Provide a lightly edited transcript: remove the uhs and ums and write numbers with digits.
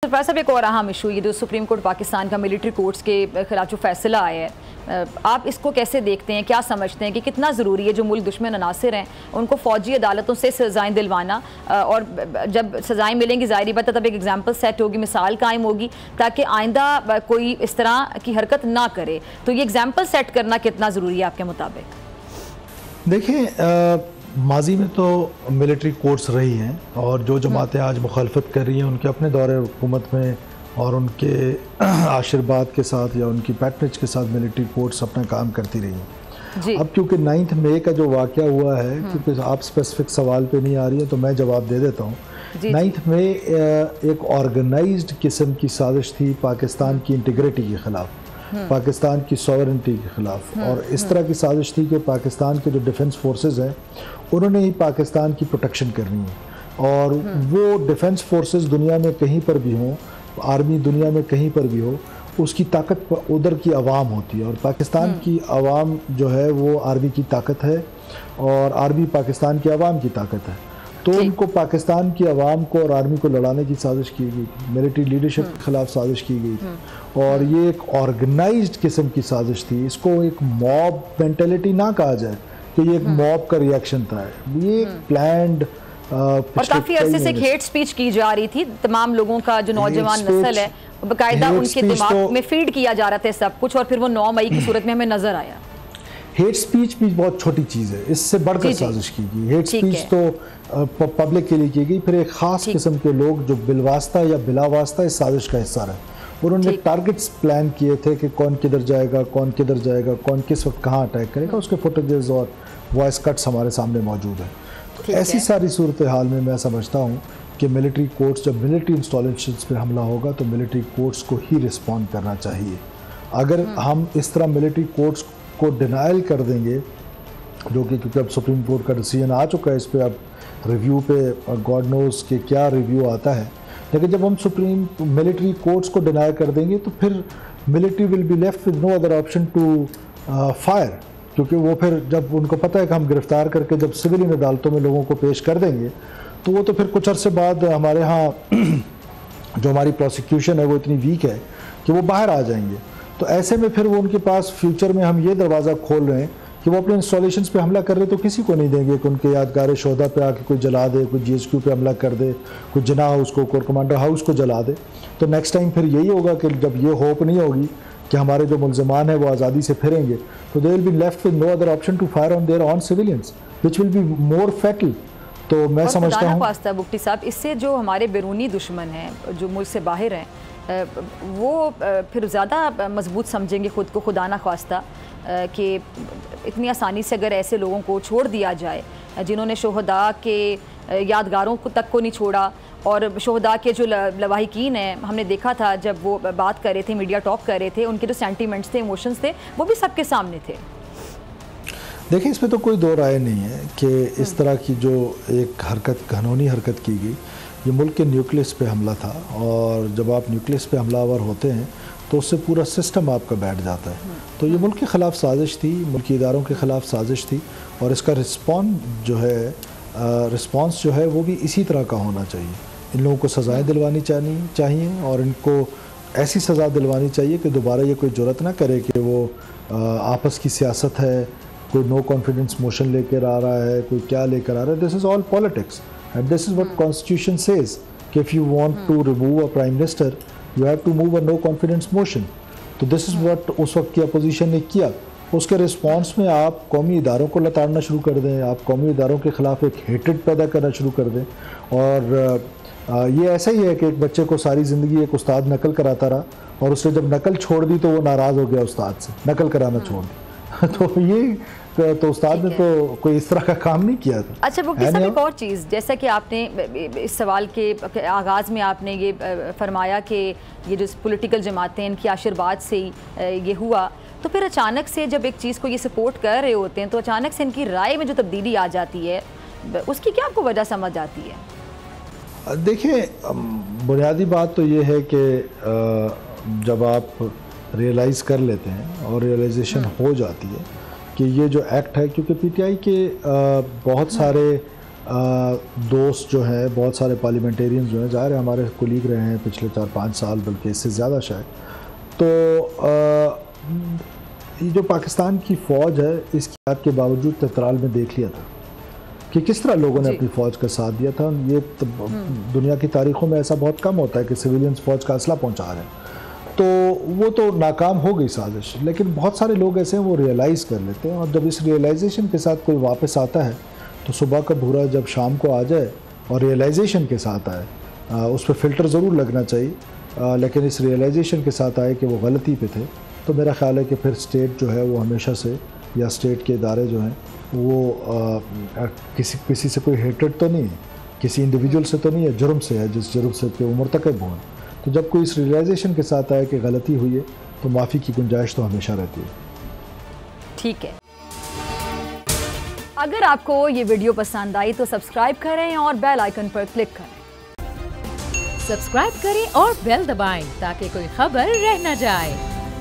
Doctor Faiz साहब, एक और अहम इशू ये जो सुप्रीम कोर्ट पाकिस्तान का मिलिट्री कोर्ट्स के खिलाफ जो फैसला आया है, आप इसको कैसे देखते हैं, क्या समझते हैं कि कितना ज़रूरी है जो मुल्क दुश्मन अनासिर हैं उनको फ़ौजी अदालतों से सज़ाएँ दिलवाना, और जब सज़ाएँ मिलेंगी ज़ाहिर बात है तब एक एग्जाम्पल सेट होगी, मिसाल कायम होगी ताकि आइंदा कोई इस तरह की हरकत ना करे। तो ये एग्जाम्पल सेट करना कितना ज़रूरी है आपके मुताबिक? देखिए, माजी में तो मिलिट्री कोर्ट्स रही हैं और जो जमातें आज मुखालफत कर रही हैं उनके अपने दौरे हुकूमत में और उनके आशीर्वाद के साथ या उनकी पैटर्नेज के साथ मिलिट्री कोर्ट्स अपना काम करती रही हैं। अब क्योंकि 9 मई का जो वाक़या हुआ है, क्योंकि आप स्पेसिफिक सवाल पे नहीं आ रही है तो मैं जवाब दे देता हूँ। 9 मई एक ऑर्गेनाइज्ड किस्म की साजिश थी पाकिस्तान की इंटीग्रिटी के ख़िलाफ़, पाकिस्तान की सॉवरेनिटी के ख़िलाफ़, और इस तरह की साजिश थी कि पाकिस्तान के जो डिफेंस फोर्सेस हैं उन्होंने ही पाकिस्तान की प्रोटेक्शन करनी है, और वो डिफेंस फोर्सेस दुनिया में कहीं पर भी हों, आर्मी दुनिया में कहीं पर भी हो, उसकी ताकत उधर की आवाम होती है, और पाकिस्तान की आवाम जो है वो आर्मी की ताकत है और आर्मी पाकिस्तान की आवाम की ताकत है। तो उनको पाकिस्तान की आवाम को और आर्मी को लड़ाने की साजिश की गई थी, मिलिट्री लीडरशिप के ख़िलाफ़ साजिश की गई थी, और ये एक ऑर्गेनाइज्ड किस्म की साजिश थी। इसको एक मॉब मेंटेलिटी ना कहा जाए कि ये एक मॉब का रिएक्शन था, ये एक प्लान्ड और काफ़ी अरसे से हेट स्पीच की जा रही थी, तमाम लोगों का जो नौजवान नस्ल है बाकायदा उनके दिमाग में फीड किया जा रहा था सब कुछ, और फिर वो 9 मई की सूरत में हमें नजर आया। हेट स्पीच भी बहुत छोटी चीज़ है, इससे बढ़कर साजिश की गई। हेट स्पीच तो पब्लिक के लिए की गई, फिर एक ख़ास किस्म के लोग जो बिलवास्ता या बिलावास्ता इस साजिश का हिस्सा रहे, उन्होंने टारगेट्स प्लान किए थे कि कौन किधर जाएगा, कौन किधर जाएगा, कौन किस वक्त कहाँ अटैक करेगा। उसके फुटेजेस और वॉइस कट्स हमारे सामने मौजूद हैं। तो ऐसी सारी सूरत हाल में मैं समझता हूँ कि मिलिट्री कोर्ट्स, जब मिलिट्री इंस्टॉलेशंस पे हमला होगा तो मिलिट्री कोर्ट्स को ही रिस्पॉन्ड करना चाहिए। अगर हम इस तरह मिलिट्री कोर्ट्स को डिनाइल कर देंगे, जो कि क्योंकि अब सुप्रीम कोर्ट का डिसीजन आ चुका है इस पर, अब रिव्यू पे गॉड नोज़ के क्या रिव्यू आता है, लेकिन जब हम सुप्रीम मिलिट्री कोर्ट्स को डिनाई कर देंगे तो फिर military will be left with no other option to fire, क्योंकि वो फिर जब उनको पता है कि हम गिरफ़्तार करके जब सिविलियन अदालतों में लोगों को पेश कर देंगे तो वो तो फिर कुछ अर्से बाद हमारे यहाँ जो हमारी प्रोसिक्यूशन है वो इतनी वीक है कि वो बाहर आ जाएंगे। तो ऐसे में फिर वो उनके पास फ्यूचर में हम ये दरवाज़ा खोल रहे हैं कि वो अपने इंस्टॉलेशंस पे हमला कर रहे तो किसी को नहीं देंगे कि उनके यादगार शोधा पे आके कोई जला दे, कोई GHQ पे हमला कर दे, कोई जिना हाउस को, कोर कमांडर हाउस को जला दे। तो नेक्स्ट टाइम फिर यही होगा कि जब ये होप नहीं होगी कि हमारे जो मुल्ज़िमान हैं वो आज़ादी से फिरेंगे, तो they will be left with no other option to fire on their on civilians which will be more fatal. तो मैं समझता हूँ बुख्ती साहब, इससे जो हमारे बैरूनी दुश्मन हैं जो मुल्क से बाहर हैं वो फिर ज़्यादा मजबूत समझेंगे ख़ुद को, खुदा ना ख्वास्ता कि इतनी आसानी से अगर ऐसे लोगों को छोड़ दिया जाए जिन्होंने शोहदा के यादगारों को तक को नहीं छोड़ा, और शोहदा के जो लवाहिकीन हैं हमने देखा था जब वो बात कर रहे थे, मीडिया टॉक कर रहे थे, उनके जो सेंटीमेंट्स थे, इमोशंस थे, वो भी सबके सामने थे। देखिए, इसमें तो कोई दो राय नहीं है कि इस तरह की जो एक हरकत, घनौनी हरकत की गई, ये मुल्क के न्यूक्लियस पे हमला था, और जब आप न्यूक्लियस पे हमलावर होते हैं तो उससे पूरा सिस्टम आपका बैठ जाता है। तो ये मुल्क के ख़िलाफ़ साजिश थी, मुल्की इदारों के ख़िलाफ़ साजिश थी, और इसका रिस्पॉन्स जो है वो भी इसी तरह का होना चाहिए। इन लोगों को सज़ाएँ दिलवानी चाहिए, और इनको ऐसी सज़ा दिलवानी चाहिए कि दोबारा ये कोई जुर्रत ना करे कि वो आपस की सियासत है, कोई नो कॉन्फिडेंस मोशन लेकर आ रहा है, कोई क्या लेकर आ रहा है। This is all politics and this is what constitution says कि if you want to remove a prime minister you have to move a no confidence motion. तो दिस इज़ व्हाट उस वक्त की अपोजिशन ने किया। उसके रिस्पांस में आप कौमी इदारों को लताड़ना शुरू कर दें, आप कौमी इदारों के ख़िलाफ़ एक हेट्रेड पैदा करना शुरू कर दें। और ये ऐसा ही है कि एक बच्चे को सारी ज़िंदगी एक उस्ताद नकल कराता रहा, और उसने जब नकल छोड़ दी तो वो नाराज़ हो गया उस्ताद से, नकल कराना छोड़ दी। तो ये तो उस्ताद ने तो कोई इस तरह का काम नहीं किया था। अच्छा बुख्ती साहब, एक और चीज़, जैसा कि आपने इस सवाल के आगाज़ में आपने ये फरमाया कि ये जो पॉलिटिकल जमातें हैं इनकी आशीर्वाद से ही ये हुआ, तो फिर अचानक से जब एक चीज़ को ये सपोर्ट कर रहे होते हैं तो अचानक से इनकी राय में जो तब्दीली आ जाती है, उसकी क्या आपको वजह समझ आती है? देखिए, बुनियादी बात तो ये है कि जब आप रियलाइज़ कर लेते हैं और रियलाइजेशन हो जाती है कि ये जो एक्ट है, क्योंकि PTI के बहुत सारे दोस्त जो हैं, बहुत सारे पार्लियामेंटेरियंस जो हैं, ज़ाहिर है हमारे कोलीग रहे हैं पिछले 4-5 साल, बल्कि इससे ज़्यादा शायद। तो ये जो पाकिस्तान की फ़ौज है, इसकी बात के बावजूद तत्राल में देख लिया था कि किस तरह लोगों ने अपनी फ़ौज का साथ दिया था। ये तो दुनिया की तारीख़ों में ऐसा बहुत कम होता है कि सिविलियंस फ़ौज का असला पहुंचा रहे हैं। तो वो तो नाकाम हो गई साजिश, लेकिन बहुत सारे लोग ऐसे हैं वो रियलाइज़ कर लेते हैं, और जब इस रियलाइजेशन के साथ कोई वापस आता है तो सुबह का भूरा जब शाम को आ जाए और रियलाइजेशन के साथ आए, उस पर फ़िल्टर ज़रूर लगना चाहिए, लेकिन इस रियलाइजेशन के साथ आए कि वो गलती पे थे, तो मेरा ख़्याल है कि फिर स्टेट जो है वो हमेशा से, या स्टेट के इदारे जो हैं वो किसी से कोई हेटेड तो नहीं है, किसी इंडिविजुअल से तो नहीं है, जुर्म से है, जिस जुर्म से वो मुर्तकब हुआ। तो जब कोई इस रियलाइजेशन के साथ आए कि गलती हुई है तो माफ़ी की गुंजाइश तो हमेशा रहती है। ठीक है, अगर आपको ये वीडियो पसंद आई तो सब्सक्राइब करें और बेल आइकन पर क्लिक करें। सब्सक्राइब करें और बेल दबाएं ताकि कोई खबर रह न जाए।